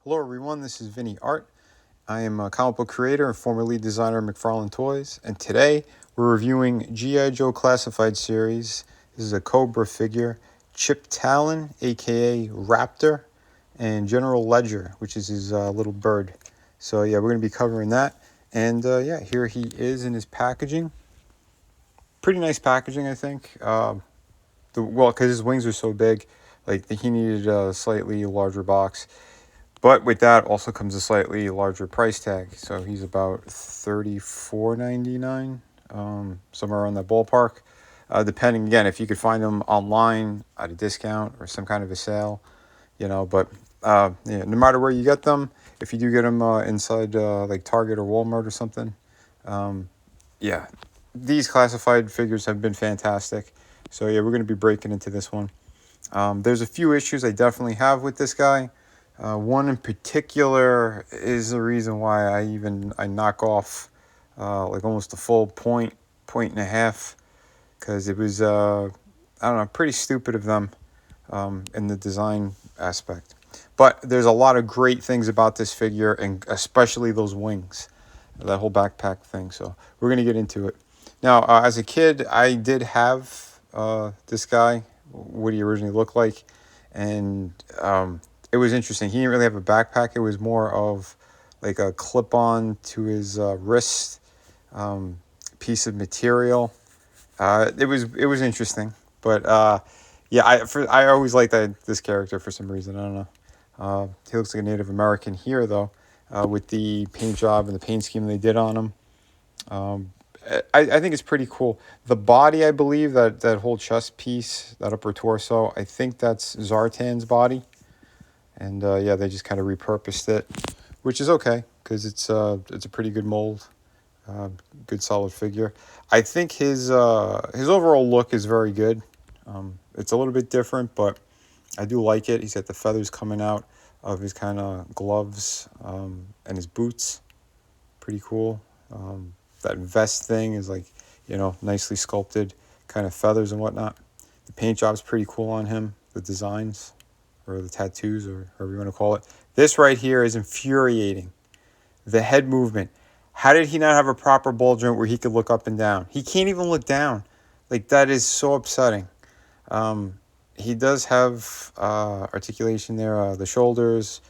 Hello everyone, this is Vinnie Art. I am a comic book creator and former lead designer at McFarlane Toys, and today we're reviewing G.I. Joe Classified Series. This is a Cobra figure, Chip Talon, aka Raptor, and General Ledger, which is his little bird. So yeah, we're going to be covering that, and yeah, here he is in his packaging. Pretty nice packaging, I think. Well, because his wings are so big, like he needed a slightly larger box. But with that also comes a slightly larger price tag. So he's about $34.99, somewhere around that ballpark. Depending, again, if you could find them online at a discount or some kind of a sale, But yeah, no matter where you get them, if you do get them inside like Target or Walmart or something, yeah, these classified figures have been fantastic. So yeah, we're going to be breaking into this one. There's a few issues I definitely have with this guy. One in particular is the reason why I knock off like almost a full point and a half, because it was I don't know, pretty stupid of them in the design aspect. But there's a lot of great things about this figure, and especially those wings, that whole backpack thing. So we're gonna get into it. Now, as a kid, I did have this guy, what he originally looked like, and it was interesting. He didn't really have a backpack. It was more of like a clip-on to his wrist piece of material. It was interesting, but yeah, I always liked this character for some reason. I don't know. He looks like a Native American here, though, with the paint job and the paint scheme they did on him. I think it's pretty cool. The body, I believe, that whole chest piece, that upper torso, I think that's Zartan's body. And yeah, they just kind of repurposed it, which is okay, because it's a pretty good mold, good solid figure. I think his overall look is very good. It's a little bit different, but I do like it. He's got the feathers coming out of his kind of gloves and his boots. Pretty cool. That vest thing is like, nicely sculpted kind of feathers and whatnot. The paint job's pretty cool on him, the designs, or the tattoos, or however you want to call it. This right here is infuriating. The head movement. How did he not have a proper ball joint where he could look up and down? He can't even look down. Like, that is so upsetting. He does have articulation there. The shoulders,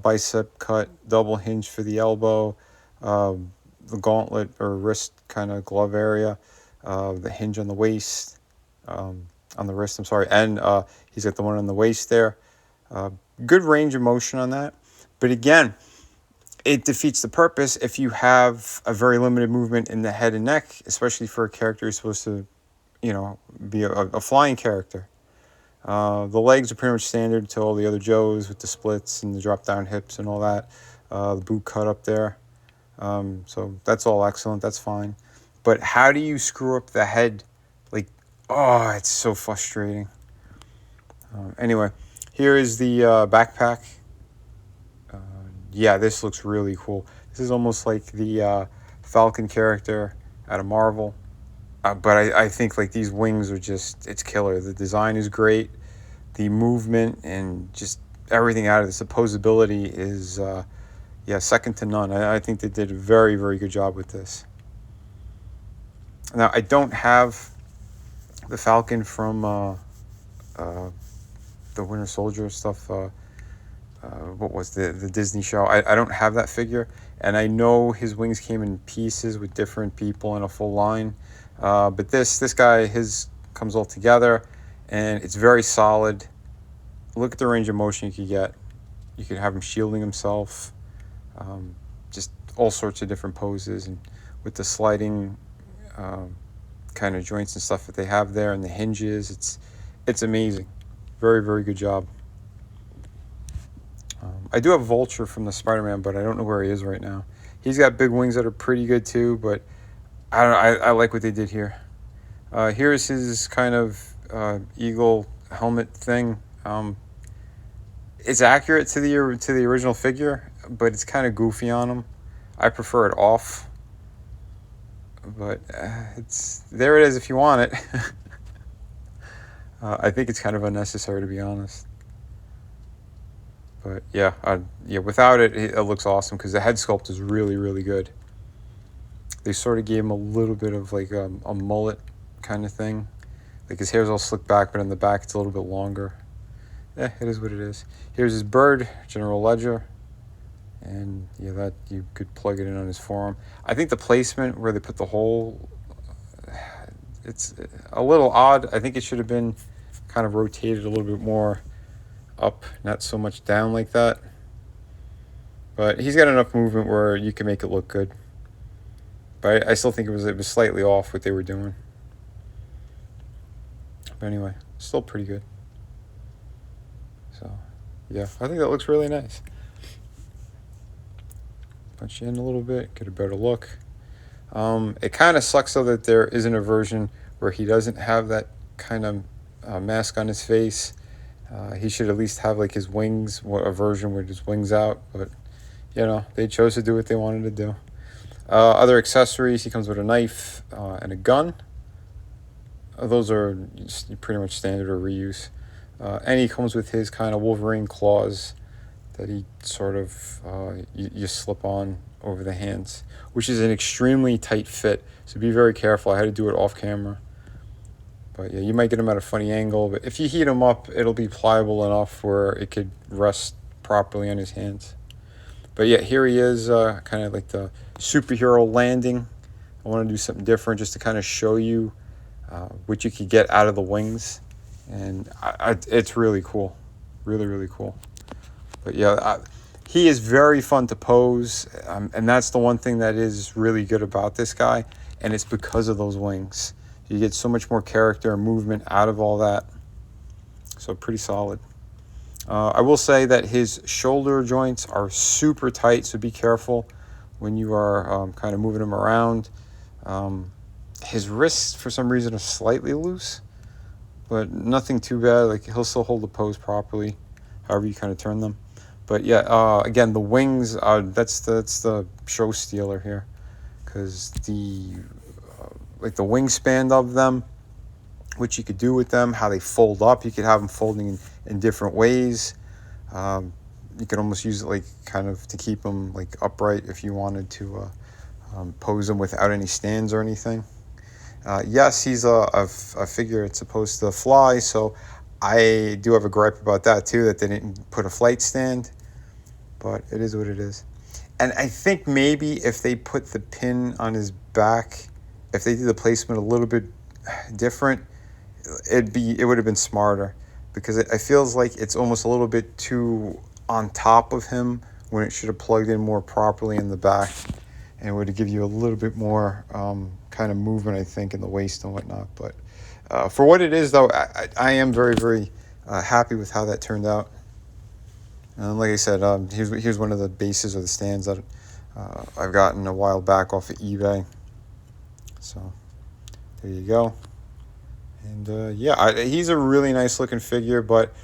bicep cut, double hinge for the elbow, the gauntlet or wrist kind of glove area, the hinge on the waist, on the wrist, I'm sorry, and he's got the one on the waist there. Good range of motion on that. But again, it defeats the purpose if you have a very limited movement in the head and neck, especially for a character who's supposed to, be a flying character. The legs are pretty much standard to all the other Joes with the splits and the drop down hips and all that. The boot cut up there. So that's all excellent. That's fine. But how do you screw up the head? Like, oh, it's so frustrating. Anyway, here is the backpack. Yeah, this looks really cool. This is almost like the Falcon character out of Marvel. But I think like these wings are just, it's killer. The design is great. The movement and just everything out of this, the posability is, yeah, second to none. I think they did a very, very good job with this. Now, I don't have the Falcon from the Winter Soldier stuff. What was the Disney show? I don't have that figure, and I know his wings came in pieces with different people in a full line. But this guy, his comes all together, and it's very solid. Look at the range of motion you could get. You could have him shielding himself, just all sorts of different poses, and with the sliding kind of joints and stuff that they have there, and the hinges, it's amazing. Very, very good job. I do have Vulture from the Spider-Man, but I don't know where he is right now. He's got big wings that are pretty good too, but I don't know. I like what they did here. Here's his kind of eagle helmet thing. It's accurate to the original figure, but it's kind of goofy on him. I prefer it off, but there it is if you want it. I think it's kind of unnecessary, to be honest. But yeah, without it, it looks awesome because the head sculpt is really, really good. They sort of gave him a little bit of like a mullet kind of thing. Like his hair's all slicked back, but in the back it's a little bit longer. Yeah, it is what it is. Here's his bird, General Ledger. And yeah, that you could plug it in on his forearm. I think the placement where they put the hole, it's a little odd. I think it should have been kind of rotated a little bit more up, not so much down like that. But he's got enough movement where you can make it look good. But I still think it was slightly off what they were doing. But anyway, still pretty good. So yeah, I think that looks really nice. Punch in a little bit, get a better look. It kind of sucks though that there isn't a version where he doesn't have that kind of mask on his face. He should at least have like his wings, a version with his wings out. But you know, they chose to do what they wanted to do. Other accessories, he comes with a knife and a gun. Those are pretty much standard or reuse. And he comes with his kind of Wolverine claws that he sort of, you slip on over the hands, which is an extremely tight fit. So be very careful. I had to do it off camera. But yeah, you might get him at a funny angle. But if you heat him up, it'll be pliable enough where it could rest properly on his hands. But yeah, here he is, kind of like the superhero landing. I want to do something different just to kind of show you what you could get out of the wings. And it's really cool. Really, really cool. But yeah, he is very fun to pose. And that's the one thing that is really good about this guy. And it's because of those wings. You get so much more character and movement out of all that. So pretty solid. I will say that his shoulder joints are super tight, so be careful when you are kind of moving him around. His wrists, for some reason, are slightly loose, but nothing too bad. Like he'll still hold the pose properly, however you kind of turn them. But yeah, again, the wings that's the show stealer here, because the wingspan of them, what you could do with them, how they fold up. You could have them folding in different ways. You could almost use it like kind of to keep them like upright if you wanted to pose them without any stands or anything. Yes, he's a figure it's supposed to fly, so I do have a gripe about that too, that they didn't put a flight stand, but it is what it is. And I think maybe if they put the pin on his back, if they did the placement a little bit different, it would have been smarter, because it feels like it's almost a little bit too on top of him when it should have plugged in more properly in the back, and it would give you a little bit more kind of movement, I think, in the waist and whatnot. But for what it is, though, I am very, very happy with how that turned out. And like I said, here's one of the bases or the stands that I've gotten a while back off of eBay. So there you go. And yeah, he's a really nice looking figure, but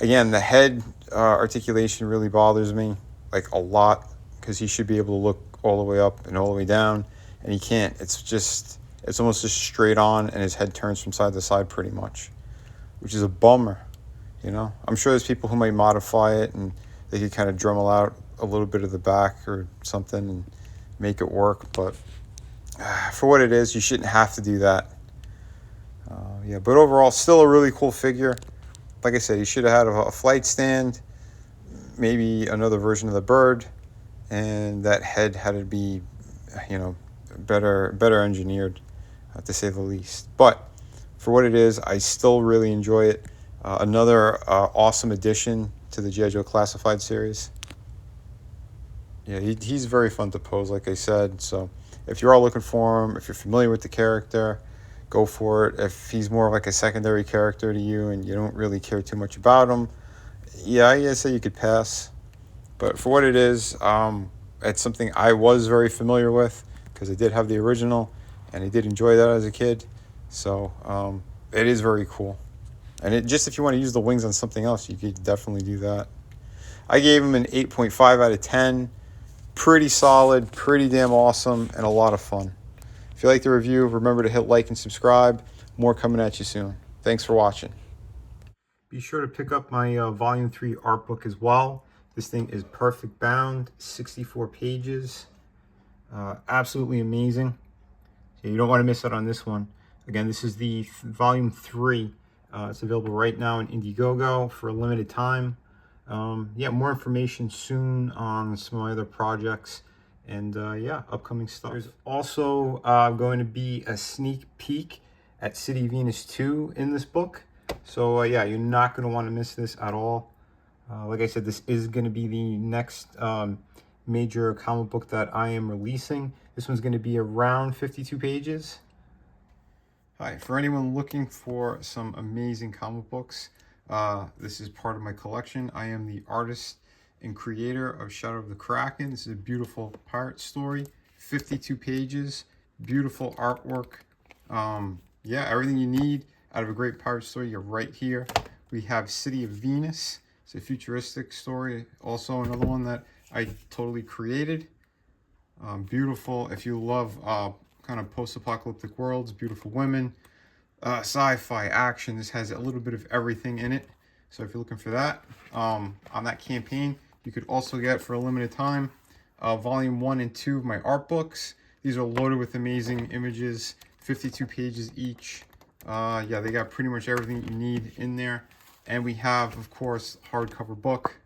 again, the head articulation really bothers me like a lot, because he should be able to look all the way up and all the way down, and he can't. It's almost just straight on, and his head turns from side to side pretty much, which is a bummer. You know, I'm sure there's people who might modify it and they could kind of Dremel out a little bit of the back or something and make it work, but for what it is, you shouldn't have to do that. Yeah, but overall, still a really cool figure. Like I said, you should have had a flight stand, maybe another version of the bird, and that head had to be, you know, better engineered, to say the least. But for what it is, I still really enjoy it. Another awesome addition to the G.I. Joe Classified series. Yeah, he's very fun to pose, like I said. So if you are looking for him, if you're familiar with the character, go for it. If he's more like a secondary character to you and you don't really care too much about him, yeah, I say you could pass. But for what it is, it's something I was very familiar with, because I did have the original and I did enjoy that as a kid. So it is very cool. And just if you want to use the wings on something else, you could definitely do that. I gave him an 8.5 out of 10. Pretty solid, pretty damn awesome, and a lot of fun. If you like the review, remember to hit like and subscribe. More coming at you soon. Thanks for watching. Be sure to pick up my Volume 3 art book as well. This thing is perfect bound, 64 pages. Absolutely amazing. So you don't want to miss out on this one. Again, this is the volume 3. It's available right now in Indiegogo for a limited time. Yeah, more information soon on some of my other projects and yeah, upcoming stuff. There's also going to be a sneak peek at City Venus 2 in this book. So yeah, you're not going to want to miss this at all. Like I said, this is going to be the next major comic book that I am releasing. This one's going to be around 52 pages. Hi, for anyone looking for some amazing comic books, this is part of my collection. I am the artist and creator of Shadow of the Kraken. This is a beautiful pirate story, 52 pages, beautiful artwork. Yeah, everything you need out of a great pirate story, you're right here. We have City of Venus. It's a futuristic story. Also another one that I totally created. Beautiful. If you love kind of post-apocalyptic worlds, beautiful women, sci-fi, action, this has a little bit of everything in it. So if you're looking for that, on that campaign, you could also get, for a limited time, volume 1 and 2 of my art books. These are loaded with amazing images, 52 pages each. Yeah, they got pretty much everything you need in there. And we have, of course, hardcover book.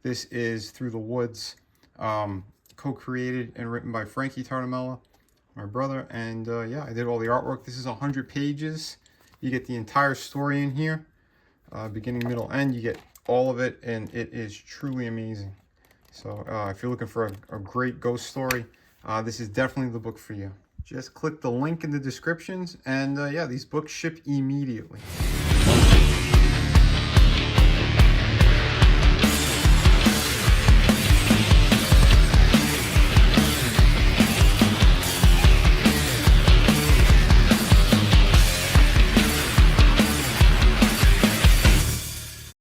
This is Through the Woods, co-created and written by Frankie Tartamella, my brother. And yeah, I did all the artwork. This is 100 pages. You get the entire story in here, beginning, middle, end. You get all of it, and it is truly amazing. So if you're looking for a great ghost story, this is definitely the book for you. Just click the link in the descriptions, and yeah, these books ship immediately.